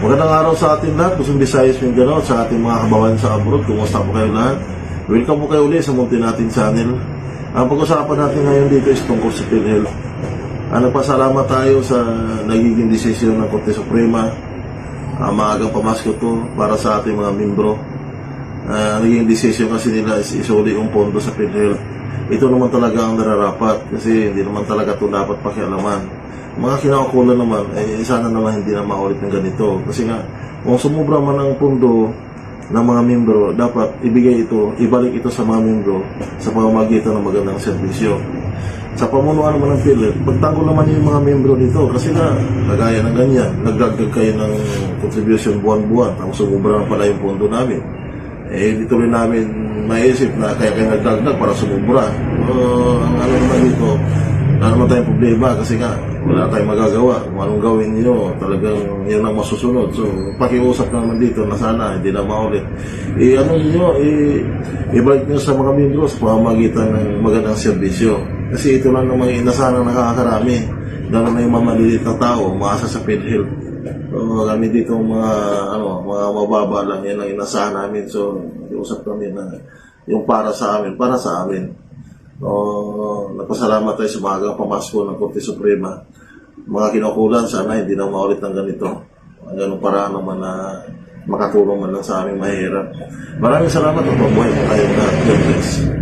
Magandang araw sa ating lahat, Luzon, Visayas, Mindanao, sa ating mga kababayan sa abroad. Kumusta po kayo lahat? Welcome po kayo ulit sa munti nating channel. Ang pag-usapan natin ngayon dito is tungkol sa PhilHealth. Nagpasalamat tayo sa nagiging desisyon ng Korte Suprema. Maagang pamasko to para sa ating mga membro. Naging desisyon kasi nila is isuli yung pondo sa PhilHealth. Ito naman talaga ang nararapat kasi hindi naman talaga ito dapat pakialaman. Mga kinakakulan naman, sana naman hindi na maulit ng ganito. Kasi nga, kung sumubra man ang pondo ng mga membro, dapat ibalik ito sa mga membro sa pamamagitan ng magandang serbisyo. Sa pamunuan naman ng PhilHealth, pagtanggol naman yung mga membro dito. Kasi nga, kagaya ng ganyan, nagdagdag kayo ng contribution buwan-buwan, tapos sumubra na pala yung pondo namin. Dito rin namin maisip na kaya nagdagdag para sumubra. Ang ano naman dito, wala naman tayong problema kasi nga wala tayong magagawa. Kung anong gawin nyo, talagang yun ang masusunod. So, pakiusap naman dito na sana hindi na maulit. Ibalik nyo sa mga membro sa pamamagitan ng magandang serbisyo. Kasi ito lang naman inasahan ng nakakarami. Lalo na yung mga maliliit na tao, umaasa sa PhilHealth. So, kami dito mga mababa lang yan ang inasahan namin. So, iusap kami na yung para sa amin. Nagpasalamat tayo sa maagang pamasko ng Korte Suprema. Mga kinukulan, sana hindi na maulit ng ganito. Ganong paraan naman na makatulong man lang sa aming mahirap. Maraming salamat at mabuhay po tayo na. God bless.